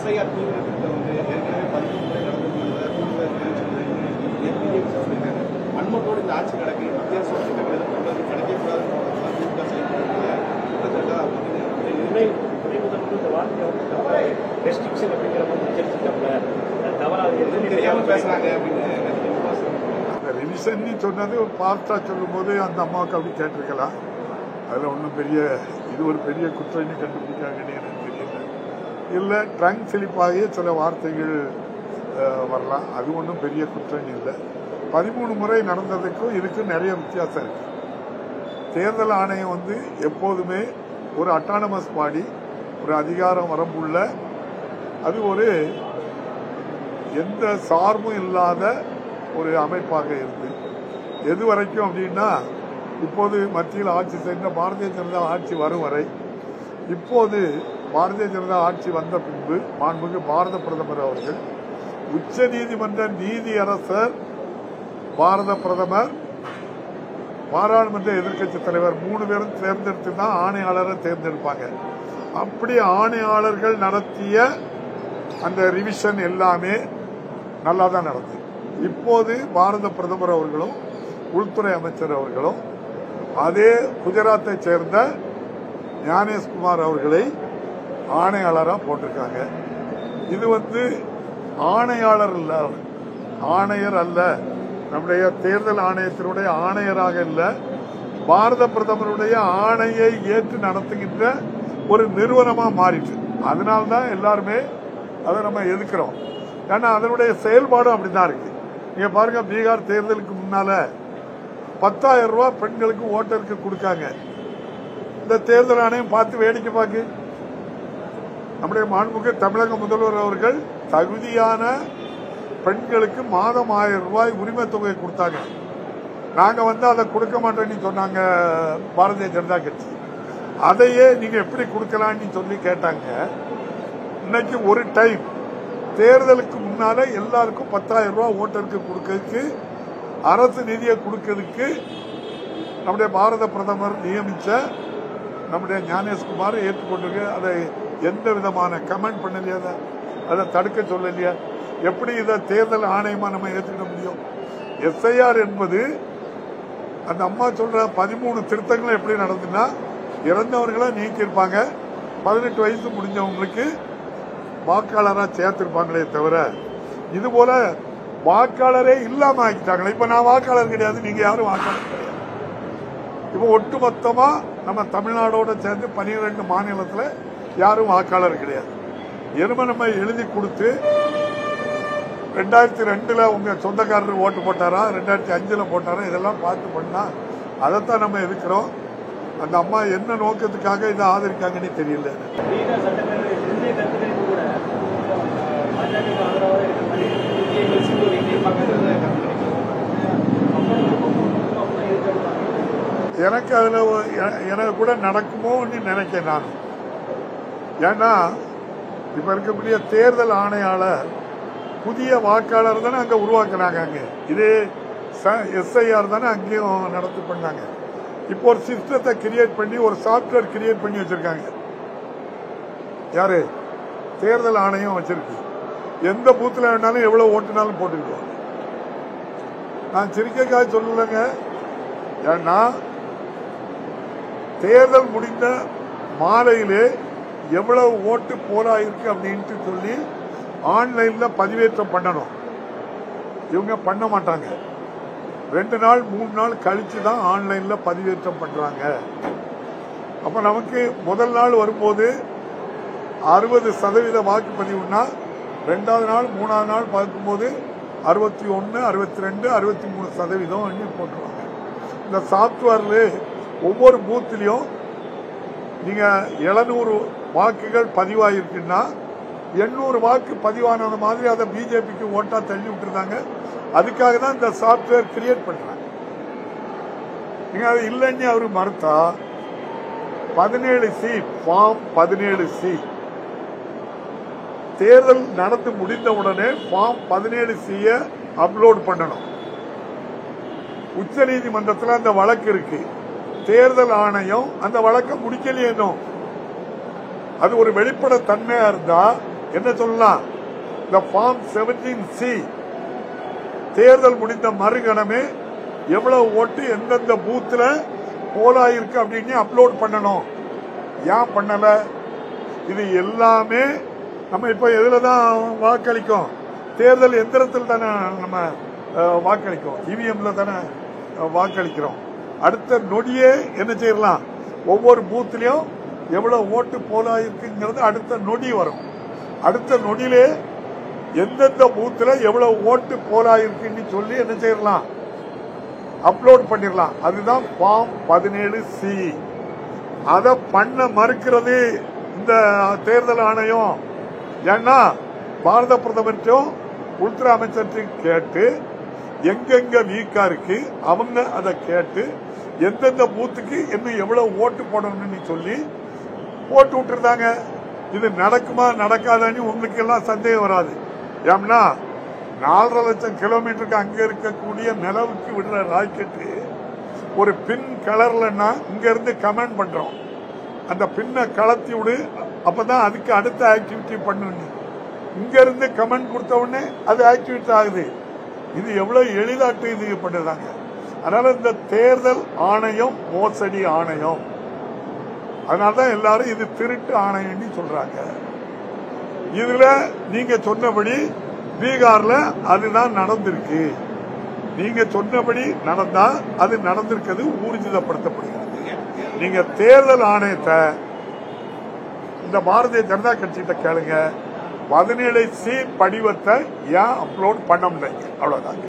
SIR தீவிரத்திட்டம் வந்து ஏற்கனவே 13 முறை நடந்திருக்கிறது. அன்மத்தோடு இந்த ஆட்சி நடக்கு மத்திய அரசு திட்டங்கள் எதுவும் கொண்டு கிடைக்கக்கூடாதுன்னு இந்த வாழ்க்கை வந்து ரெஸ்ட்ரிக்ஷன் அப்படிங்கிற மாதிரி உச்சரிச்சிட்டாங்க. தவறாக பேசுறாங்க அப்படின்னு ரிவிஷன் சொன்னது பார்த்தா சொல்லும் போது அந்த அம்மாவுக்கு அப்படி கேட்டிருக்கலாம். அதில் ஒன்றும் பெரிய இது ஒரு பெரிய குற்றம்னு கண்டுபிடிக்காங்கன்னு எனக்கு தெரியல. இல்லை ட்ரங்க் சிலிப்பாகிய சில வார்த்தைகள் வரலாம், அது ஒன்றும் பெரிய குற்றம் இல்லை. 13 முறை நடந்ததுக்கும் இதுக்கும் நிறைய வித்தியாசம் இருக்கு. தேர்தல் ஆணையம் வந்து எப்போதுமே ஒரு அட்டானமஸ் பாடி, ஒரு அதிகாரம் வரம்புள்ள, அது ஒரு எந்த சார்பும் இல்லாத ஒரு அமைப்பாக இருந்து எது வரைக்கும் அப்படின்னா, இப்போது மத்தியில் ஆட்சி செய்த பாரதிய ஜனதா ஆட்சி வரும் வரை, இப்போது பாரதிய ஜனதா ஆட்சி வந்த பின்பு மாண்புமிகு பாரத பிரதமர் அவர்கள், உச்ச நீதிமன்ற நீதியரசர், பாரத பிரதமர், பாராளுமன்ற எதிர்க்கட்சி தலைவர் 3 பேரும் தேர்ந்தெடுத்து தான் ஆணையாளரை தேர்ந்தெடுப்பாங்க. அப்படி ஆணையாளர்கள் நடத்திய அந்த ரிவிஷன் எல்லாமே நல்லா தான் நடந்தது. இப்போது பாரத பிரதமர் அவர்களும் உள்துறை அமைச்சர் அவர்களும் அதே குஜராத்தை சேர்ந்த ஞானேஷ்குமார் அவர்களை ஆணையாளராக போட்டிருக்காங்க. இது வந்து ஆணையாளர் இல்ல, ஆணையர் அல்ல, நம்முடைய தேர்தல் ஆணையத்தினுடைய ஆணையராக இல்ல, பாரத பிரதமருடைய ஆணையை ஏற்று நடத்துகின்ற ஒரு நிறுவனமா மாறிட்டு. அதனால்தான் எல்லாருமே அதை நம்ம எதிர்க்கிறோம். ஏன்னா அதனுடைய செயல்பாடும் அப்படிதான் இருக்கு. நீங்க பாருங்க, பீகார் தேர்தலுக்கு முன்னால 10,000 ரூபாய் பெண்களுக்கு ஓட்டருக்கு கொடுக்காங்க. இந்த தேர்தல் ஆணையம் பார்த்து வேடிக்கை பார்க்கு. நம்முடைய மாண்புமிகு தமிழக முதல்வர் அவர்கள் தகுதியான பெண்களுக்கு மாதம் 1000 ரூபாய் உரிமை தொகை கொடுத்தாங்க. நாங்க வந்து அதை கொடுக்க மாட்டோம்னு சொன்னாங்க பாரதிய ஜனதா கட்சி. அதையே நீங்க எப்படி கொடுக்கலாம்னு சொல்லி கேட்டாங்க. இன்னைக்கு ஒரு டைம் தேர்தலுக்கு முன்னால எல்லாருக்கும் 10,000 ரூபாய் ஓட்டருக்கு கொடுக்கறதுக்கு, அரசு நிதியை கொடுக்கறதுக்கு நம்முடைய பாரத பிரதமர் நியமிச்ச நம்முடைய ஞானேஷ்குமார் ஏற்றுக்கொண்டு அதை எந்த விதமான கமெண்ட் பண்ணலையா, அதை தடுக்க சொல்லலையா? எப்படி இதை தேர்தல் ஆணையமா நம்ம ஏற்றுக்க முடியும்? SIR என்பது அந்த அம்மா சொல்ற 13 திருத்தங்களும் எப்படி நடந்துன்னா, இறந்தவர்களை நீக்கியிருப்பாங்க, 18 வயசு முடிஞ்சவங்களுக்கு வாக்காளராக சேர்த்திருப்பாங்களே தவிர, இது போல வாக்காளரே இல்லாம ஆக்கிட்டாங்களே. இப்ப நான் வாக்காளர் கிடையாது, நீங்க யாரும் வாக்காளர் கிடையாது. இப்ப ஒட்டுமொத்தமா நம்ம தமிழ்நாடோட சேர்ந்து 12 மாநிலத்தில் யாரும் வாக்காளர் கிடையாது. எருமை நம்ம எழுதி கொடுத்து 2002 உங்க சொந்தக்காரர் ஓட்டு போட்டாரா, 2005 போட்டாரா, இதெல்லாம் பார்த்து பண்ணா அதைத்தான் நம்ம எதிர்க்கிறோம். அந்த அம்மா என்ன நோக்கத்துக்காக இதை ஆதரிக்காங்கன்னு தெரியல. எனக்கு அதுல எனக்கு கூட நடக்குமோன்னு நினைக்கிறேன் நான். ஏன்னா இப்ப இருக்கக்கூடிய தேர்தல் ஆணையாளர் புதிய வாக்காளர் தானே அங்க உருவாக்குறாங்க. அங்க இதே SIR தானே அங்கேயும் நடத்தி பண்ணாங்க. இப்போ ஒரு சிஸ்டத்தை கிரியேட் பண்ணி, ஒரு சாப்ட்வேர் கிரியேட் பண்ணி வச்சிருக்காங்க. யாரு? தேர்தல் ஆணையம் வச்சிருக்கு. எந்த பூத்துல வேணாலும் எவ்வளவு ஓட்டுனாலும் போட்டுக்கிடுவாங்க. நான் சிரிக்கைக்காக சொல்லலைங்க. ஏன்னா தேர்தல் முடிந்த மாலையிலே எவ்வளவு ஓட்டு போராயிருக்கு அப்படின்ட்டு சொல்லி ஆன்லைன்ல பதிவேற்றம் பண்ணணும். இவங்க பண்ண மாட்டாங்க. 2 நாள் 3 நாள் கழிச்சு தான் ஆன்லைன்ல பதிவேற்றம் பண்றாங்க. அப்ப நமக்கு முதல் நாள் வரும்போது 60% வாக்குப்பதிவுனா, 2வது நாள் 3வது நாள் பார்க்கும்போது 61, 62, 63% போட்டுருவாங்க. இந்த சாப்ட்வேர்ல ஒவ்வொரு பூத்திலையும் நீங்க 700 வாக்குகள் பதிவாயிருக்குன்னா 800 வாக்கு பதிவானது மாதிரி அதை பிஜேபிக்கு ஓட்டா தள்ளி விட்டுருந்தாங்க. அதுக்காக தான் இந்த சாப்ட்வேர் கிரியேட் பண்றாங்க. நீங்க அது இல்லைன்னு அவரு மறுத்தா 17C ஃபார்ம் 17C தேர்தல் நடந்து முடிந்த உடனே ஃபார்ம் 17C அப்லோட் பண்ணணும். உச்ச நீதிமன்றத்தில் அந்த வழக்கு இருக்கு. தேர்தல் ஆணையம் அந்த வழக்கை முடிக்கலையே. அது ஒரு வெளிப்பட தன்மையா இருந்தா என்ன சொல்லலாம், இந்த ஃபார்ம் 17C தேர்தல் முடிந்த மறுகணமே எவ்வளவு ஓட்டு எந்தெந்த பூத்துல போலாயிருக்கு அப்படின்னு அப்லோட் பண்ணணும். ஏன் பண்ணல? இது எல்லாமே நம்ம இப்ப எதுலதான் வாக்களிக்கும்? தேர்தல் எந்திரத்தில் தானே நம்ம வாக்களிக்கும், இவிஎம்ல தானே வாக்களிக்கிறோம். அடுத்த நொடியே என்ன செய்யலாம், ஒவ்வொரு பூத்திலையும் எவ்வளவு ஓட்டு போலாயிருக்குங்கிறது அடுத்த நொடி வரும். அடுத்த நொடியிலே எந்தெந்த பூத்துல எவ்வளவு ஓட்டு போலாயிருக்குன்னு சொல்லி என்ன செய்யலாம், அப்லோட் பண்ணிடலாம். அதுதான் ஃபார்ம் 17C. அதை பண்ண மறுக்கிறது இந்த தேர்தல் ஆணையம். ஏன்னா பாரத பிரதமர்கிட்டும் உள்துறை அமைச்சர்கிட்டையும் கேட்டு எங்கெங்க வீக்கா இருக்கு அவங்க அதை கேட்டு எந்தெந்த பூத்துக்கு இன்னும் எவ்வளவு ஓட்டு போடணும்னு சொல்லி போட்டு விட்டுருந்தாங்க. இது நடக்குமா நடக்காதான்னு உங்களுக்கு எல்லாம் சந்தேகம் வராது. ஏன்னா 4.5 லட்சம் கிலோமீட்டருக்கு அங்க இருக்கக்கூடிய நிலவுக்கு விடுற ராக்கெட்டு ஒரு பின் கலர்லன்னா இங்க இருந்து கமெண்ட் பண்றோம், அந்த பின்னை கலத்தி விடு, அப்பதான் அதுக்கு அடுத்த ஆக்டிவிட்டி பண்ணுங்க. இங்க இருந்து கமெண்ட் கொடுத்த உடனே அது ஆக்டிவிட்டி ஆகுது. இது எவ்வளவு எளிதாட்டு இது பண்ணுறாங்க. அதனால இந்த தேர்தல் ஆணையம் மோசடி ஆணையம். அதனாலதான் எல்லாரும் இது திருட்டு ஆணையம்னு சொல்றாங்க. இதுல நீங்க சொன்னபடி பீகார்ல அதுதான் நடந்திருக்கு. நீங்க சொன்னபடி நடந்தா அது நடந்திருக்கிறது ஊர்ஜிதப்படுத்தப்படுகிறது. நீங்க தேர்தல் ஆணையத்தை இந்த பாரதிய ஜனதா கட்சிகிட்ட கேளுங்க, 17C படிவத்தை ஏன் அப்லோட் பண்ண முடியல, அவ்வளவுதான்.